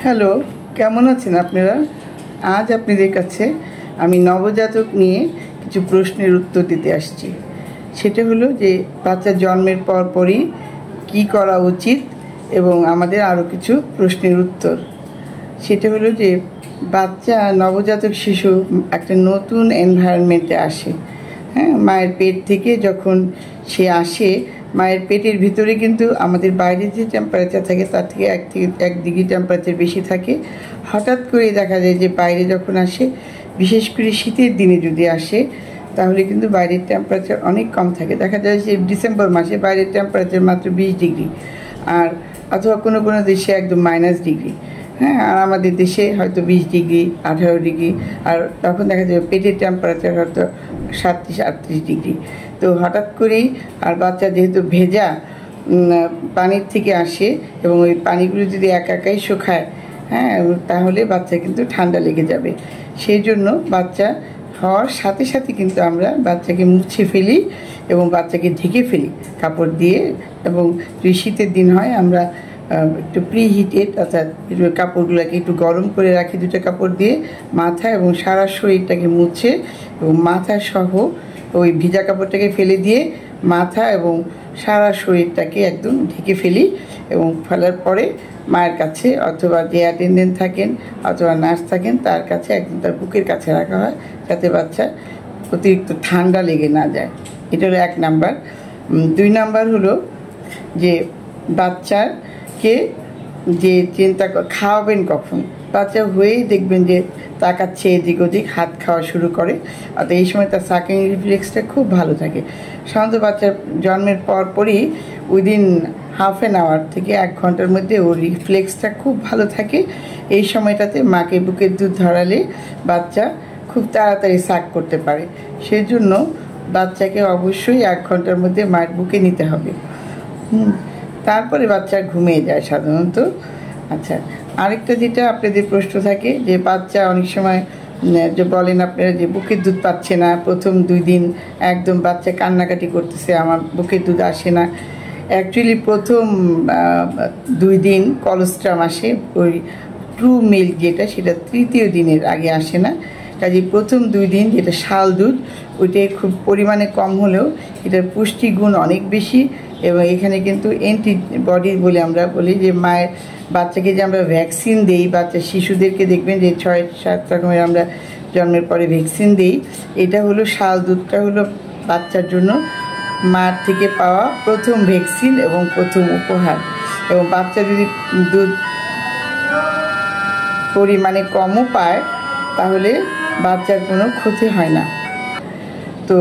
Hello, কেমন আছেন আপনারা? আজ আপনাদের কাছে আমি নবজাতক নিয়ে কিছু প্রশ্নের উত্তর দিতে আসছি। সেটা হলো যে বাচ্চা জন্মের পরই কী করা উচিত এবং আমাদের আরও কিছু প্রশ্নের উত্তর। সেটা হলো যে বাচ্চা নবজাতক শিশু একটা নতুন এনভায়রনমেন্টে আসে। হ্যাঁ, মায়ের পেট থেকে যখন সে আসে, মায়ের পেটের ভিতরে কিন্তু আমাদের বাইরে যে টেম্পারেচার থাকে তার থেকে 1 ডিগ্রি টেম্পারেচার বেশি থাকে। হঠাৎ করে দেখা যায় যে বাইরে যখন আসে, বিশেষ করে শীতের দিনে যদি আসে, তাহলে কিন্তু বাইরের টেম্পারেচার অনেক কম থাকে। দেখা যায় যে ডিসেম্বর মাসে বাইরের টেম্পারেচার মাত্র 20 ডিগ্রি, আর অথবা কোনো কোনো দেশে একদম -ডিগ্রি। হ্যাঁ, আর আমাদের দেশে হয়তো 20 ডিগ্রি, 18 ডিগ্রি, আর তখন দেখা যাবে পেটের টেম্পারেচার হয়তো 37-38 ডিগ্রি। তো হঠাৎ করেই, আর বাচ্চা যেহেতু ভেজা পানির থেকে আসে এবং ওই পানিগুলো যদি একাই শুকায়, হ্যাঁ, তাহলে বাচ্চা কিন্তু ঠান্ডা লেগে যাবে। সেই জন্য বাচ্চা হওয়ার সাথে সাথে কিন্তু আমরা বাচ্চাকে মুছে ফেলি এবং বাচ্চাকে ঢেকে ফেলি কাপড় দিয়ে। এবং যদি শীতের দিন হয়, আমরা একটু প্রিহিটেড অর্থাৎ কাপড়গুলোকে একটু গরম করে রাখি, দুটো কাপড় দিয়ে মাথা এবং সারা শরীরটাকে মুছে এবং মাথা সহ ওই ভিজা কাপড়টাকে ফেলে দিয়ে মাথা এবং সারা শরীরটাকে একদম ঢেকে ফেলি। এবং ফেলার পরে মায়ের কাছে অথবা যে অ্যাটেন্ডেন্ট থাকেন অথবা নার্স থাকেন তার কাছে একদম তার বুকের কাছে রাখা হয়, যাতে বাচ্চা অতিরিক্ত ঠান্ডা লেগে না যায়। এটা হলো 1 নাম্বার। 2 নাম্বার হলো যে বাচ্চাকে যে চিন্তা খাওয়াবেন কখন। বাচ্চা হয়েই দেখবেন যে তাকাচ্ছে এদিক ওদিক, হাত খাওয়া শুরু করে, অর্থাৎ এই সময় তার সাকিং রিফ্লেক্সটা খুব ভালো থাকে। সাধারণত বাচ্চার জন্মের পরই উইদিন হাফ অ্যান আওয়ার থেকে 1 ঘন্টার মধ্যে ওর রিফ্লেক্সটা খুব ভালো থাকে। এই সময়টাতে মাকে বুকের দুধ ধরালে বাচ্চা খুব তাড়াতাড়ি সাক করতে পারে। সেই জন্য বাচ্চাকে অবশ্যই 1 ঘন্টার মধ্যে মায়ের বুকে নিতে হবে। তারপরে বাচ্চা ঘুমিয়ে যায় সাধারণত। আচ্ছা, আরেকটা যেটা আপনাদের প্রশ্ন থাকে যে বাচ্চা অনেক সময় যে বলেন আপনারা যে বুকের দুধ পাচ্ছে না, প্রথম 2 দিন একদম বাচ্চা কান্নাকাটি করতেছে, আমার বুকের দুধ আসে না। অ্যাকচুয়ালি প্রথম 2 দিন কলস্ট্রাম আসে, ওই ট্রু মিল্ক যেটা, সেটা 3য় দিনের আগে আসে না। কাজে প্রথম 2 দিন যেটা শাল দুধ, ওইটাই খুব পরিমাণে কম হলেও এটার পুষ্টিগুণ অনেক বেশি। এবং এখানে কিন্তু অ্যান্টিবডি বলে আমরা বলি যে মায়ের বাচ্চাকে যে আমরা ভ্যাকসিন দিই, বাচ্চা শিশুদেরকে দেখবেন যে 6-7 রকমের আমরা জন্মের পরে ভ্যাকসিন দিই। এটা হলো শাল দুধটা হলো বাচ্চার জন্য মার থেকে পাওয়া প্রথম ভ্যাকসিন এবং প্রথম উপহার। এবং বাচ্চা যদি দুধ পরিমাণে কমও পায় তাহলে বাচ্চার কোনো ক্ষতি হয় না। তো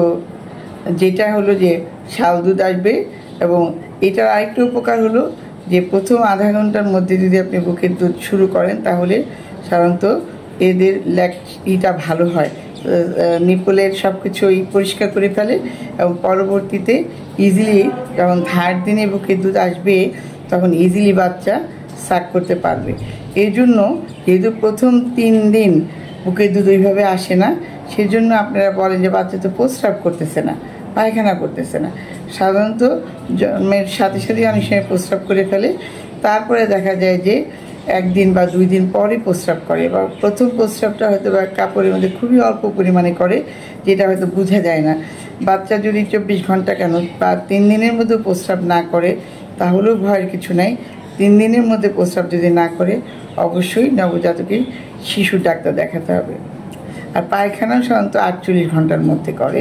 যেটা হলো যে শাল দুধ আসবে। এবং এটার আরেকটা উপকার হলো যে প্রথম আধা ঘন্টার মধ্যে যদি আপনি বুকের দুধ শুরু করেন তাহলে সাধারণত এদের ল্যাকটিটা ভালো হয়, নিপলের সব কিছুই পরিষ্কার করে ফেলে এবং পরবর্তীতে ইজিলি যখন 3rd দিনে বুকের দুধ আসবে তখন ইজিলি বাচ্চা সাক করতে পারবে। এই জন্য যেহেতু প্রথম 3 দিন বুকের দুধ ওইভাবে আসে না, সেজন্য আপনারা বলেন যে বাচ্চা তো প্রস্রাব করতেছে না, পায়খানা করতেছে না। সাধারণত জন্মের সাথে সাথে অনেক সময় প্রস্রাব করে ফেলে, তারপরে দেখা যায় যে 1 দিন বা 2 দিন পরে প্রস্রাব করে, বা প্রথম প্রস্রাবটা হয়তো বা কাপড়ের মধ্যে খুবই অল্প পরিমাণে করে, যেটা হয়তো বোঝা যায় না। বাচ্চা যদি 24 ঘন্টা কেন বা 3 দিনের মধ্যে প্রস্রাব না করে তাহলেও ভয়ের কিছু নাই। 3 দিনের মধ্যে প্রস্রাব যদি না করে অবশ্যই নবজাতকের শিশু ডাক্তার দেখাতে হবে। আর পায়খানা সাধারণত 48 ঘন্টার মধ্যে করে,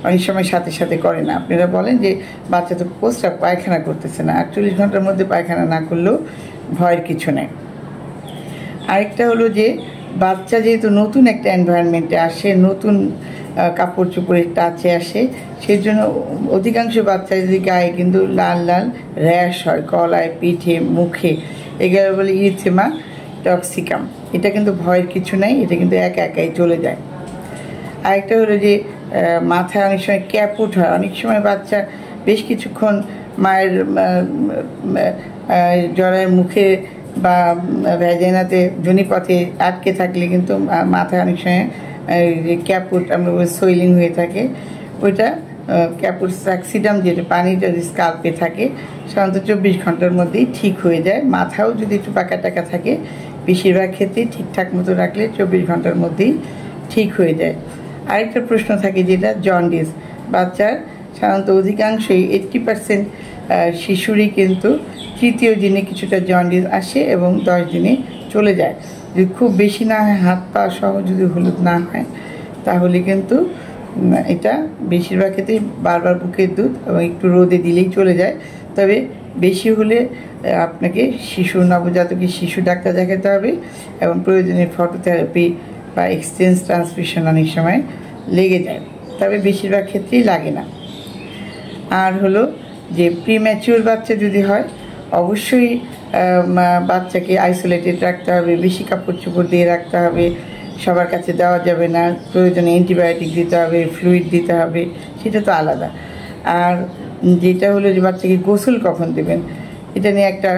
অনেক সময় সাথে সাথে করে না। আপনারা বলেন যে বাচ্চা তো প্রস্রাব পায়খানা করতেছে না, 48 ঘন্টার মধ্যে পায়খানা না করলেও ভয়ের কিছু নেই। আরেকটা হলো যে বাচ্চা যেহেতু নতুন একটা এনভায়রনমেন্টে আসে, নতুন কাপড় চোপড়ের টাচে আসে, সেই জন্য অধিকাংশ বাচ্চা যদি গায়ে কিন্তু লাল লাল র্যাশ হয়, গলায়, পিঠে, মুখে, এগুলো বলে ইরিথেমা টক্সিকাম। এটা কিন্তু ভয়ের কিছু নাই, এটা কিন্তু একাই চলে যায়। আরেকটা হলো যে মাথায় অনেক সময় ক্যাপুট হয়। অনেক সময় বাচ্চা বেশ কিছুক্ষণ মায়ের জলের মুখে বা ভ্যাজাইনাতে যোনিপথে আটকে থাকলে কিন্তু মাথায় অনেক সময় ক্যাপুট, আমরা সোয়েলিং হয়ে থাকে। ওইটা ক্যাপুট সাকসিডাম, যেটা পানিটা যদি স্কাল্পে থাকে সাধারণত 24 ঘন্টার মধ্যেই ঠিক হয়ে যায়। মাথাও যদি একটু পাকা টাকা থাকে বেশিরভাগ ক্ষেত্রেই ঠিকঠাক মতো রাখলে 24 ঘন্টার মধ্যেই ঠিক হয়ে যায়। আরেকটা প্রশ্ন থাকে যেটা জন্ডিস। বাচ্চার সাধারণত অধিকাংশই 80% শিশুরই কিন্তু তৃতীয় দিনে কিছুটা জন্ডিস আসে এবং 10 দিনে চলে যায়। যদি খুব বেশি না হয়, হাত পা সহ যদি হলুদ না হয়, তাহলে কিন্তু এটা বেশিরভাগ ক্ষেত্রেই বারবার বুকের দুধ এবং একটু রোদে দিলেই চলে যায়। তবে বেশি হলে আপনাকে নবজাতকের শিশু ডাক্তার দেখাতে হবে এবং প্রয়োজনীয় ফটোথেরাপি বা এক্সচেঞ্জ ট্রান্সফিউশন অনেক সময় লেগে যায়, তবে বেশিরভাগ ক্ষেত্রেই লাগে না। আর হলো যে প্রিম্যাচিওর বাচ্চা যদি হয়, অবশ্যই বাচ্চাকে আইসোলেটেড রাখতে হবে, বেশি কাপড় চোপড় দিয়ে রাখতে হবে, সবার কাছে দেওয়া যাবে না, প্রয়োজনে অ্যান্টিবায়োটিক দিতে হবে, ফ্লুইড দিতে হবে, সেটা তো আলাদা। আর যেটা হলো যে বাচ্চাকে গোসল কখন দেবেন, এটা নিয়ে একটা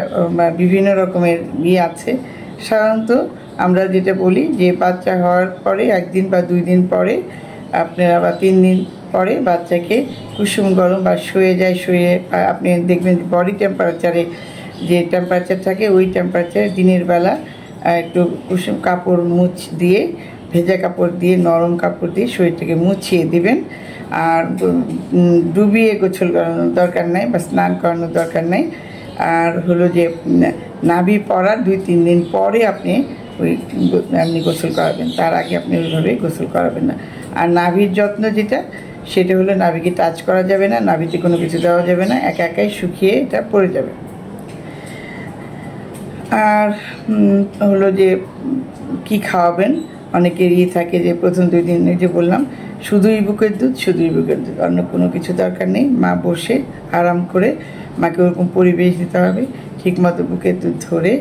বিভিন্ন রকমের আছে। সাধারণত আমরা যেটা বলি যে বাচ্চা হওয়ার পরে 1 দিন বা 2 দিন পরে আপনারা বা 3 দিন পরে বাচ্চাকে কুসুম গরম বা শুয়ে আপনি দেখবেন বডি টেম্পারেচারে যে টেম্পারেচার থাকে, ওই টেম্পারেচারে দিনের বেলা একটু কুসুম কাপড় দিয়ে, ভেজা কাপড় দিয়ে, নরম কাপড় দিয়ে শরীরটাকে মুছিয়ে দিবেন। আর ডুবিয়ে গোসল করানোর দরকার নাই বা স্নান করানোর দরকার নাই। আর হলো যে নাভি পড়ার 2-3 দিন পরে আপনি গোসল করাবেন, তার আগে আপনি ওইভাবে গোসল করাবেন না। আর নাভির যত্ন যেটা, সেটা হলো নাভিকে টাচ করা যাবে না, নাভিতে কোনো কিছু দেওয়া যাবে না, একাই শুকিয়ে এটা পড়ে যাবে। আর হলো যে কি খাওয়াবেন, অনেকের থাকে যে প্রথম 2 দিন যে বললাম শুধুই বুকের দুধ, অন্য কোনো কিছু দরকার নেই। মা বসে আরাম করে মাকে ওরকম পরিবেশ দিতে হবে, ঠিকমতো বুকের দুধ ধরে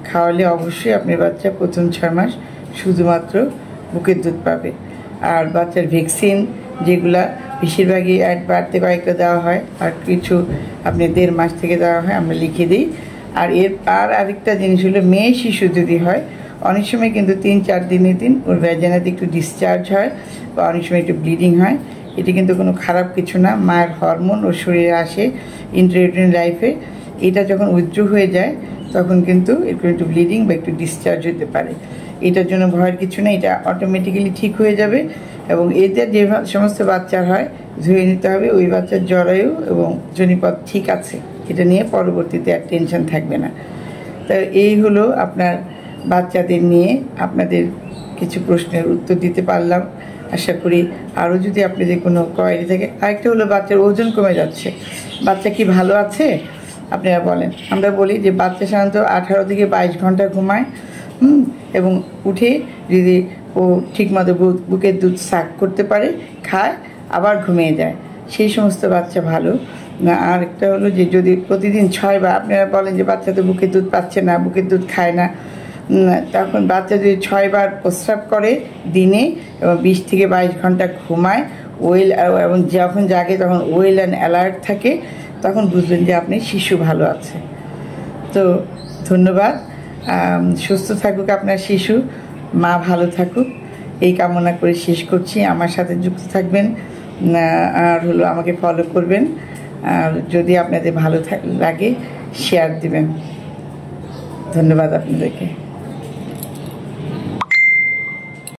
খাওয়ালে অবশ্যই আপনার বাচ্চা প্রথম 6 মাস শুধুমাত্র বুকের দুধ পাবে। আর বাচ্চার ভ্যাকসিন যেগুলা বেশিরভাগই বাড়তে কয়েকটা দেওয়া হয়, আর কিছু আপনি 1.5 মাস থেকে দেওয়া হয়, আমরা লিখে দিই। আর আরেকটা জিনিস হলো, মেয়ে শিশু যদি হয়, অনেক সময় কিন্তু 3-4 দিনের দিন ওর ভ্যাজানাতে একটু ডিসচার্জ হয় বা অনেক সময় একটু ব্লিডিং হয়। এটা কিন্তু কোনো খারাপ কিছু না, মায়ের হরমোন ওর শরীরে আসে ইন্ট্রাইউটেরিন লাইফে। এটা যখন উইথড্র হয়ে যায় তখন কিন্তু একটু ব্লিডিং বা একটু ডিসচার্জ হতে পারে। এটার জন্য ভয়ের কিছু নেই, এটা অটোমেটিক্যালি ঠিক হয়ে যাবে। এবং এতে যে সমস্ত বাচ্চার হয়, ধুয়ে নিতে হবে ওই বাচ্চার জরায়ু এবং যোনিপথ ঠিক আছে, এটা নিয়ে পরবর্তীতে আর টেনশন থাকবে না। তো এই হলো আপনার বাচ্চাদের নিয়ে আপনাদের কিছু প্রশ্নের উত্তর দিতে পারলাম। আশা করি আরও যদি আপনাদের কোনো কোয়ারি থাকে। আরেকটা হলো বাচ্চার ওজন কমে যাচ্ছে, বাচ্চা কি ভালো আছে আপনারা বলেন? আমরা বলি যে বাচ্চা সাধারণত 18 থেকে 22 ঘন্টা ঘুমায়, এবং উঠে যদি ও ঠিকমতো বুকের দুধ সাক করতে পারে, খায়, আবার ঘুমিয়ে যায়, সেই সমস্ত বাচ্চা ভালো। আর একটা হলো যে যদি প্রতিদিন 6 বার, আপনারা বলেন যে বাচ্চা তো বুকের দুধ পাচ্ছে না, বুকের দুধ খায় না, তখন বাচ্চা যদি 6 বার প্রস্রাব করে দিনে এবং 20 থেকে 22 ঘন্টা ঘুমায়, এবং যখন জাগে তখন ওয়েল অ্যান্ড অ্যালার্ট থাকে, তখন বুঝবেন যে আপনি শিশু ভালো আছে। তো ধন্যবাদ। সুস্থ থাকুক আপনার শিশু, মা ভালো থাকুক, এই কামনা করে শেষ করছি। আমার সাথে যুক্ত থাকবেন, আর হলো আমাকে ফলো করবেন, আর যদি আপনাদের ভালো লাগে শেয়ার দিবেন। ধন্যবাদ আপনাদেরকে।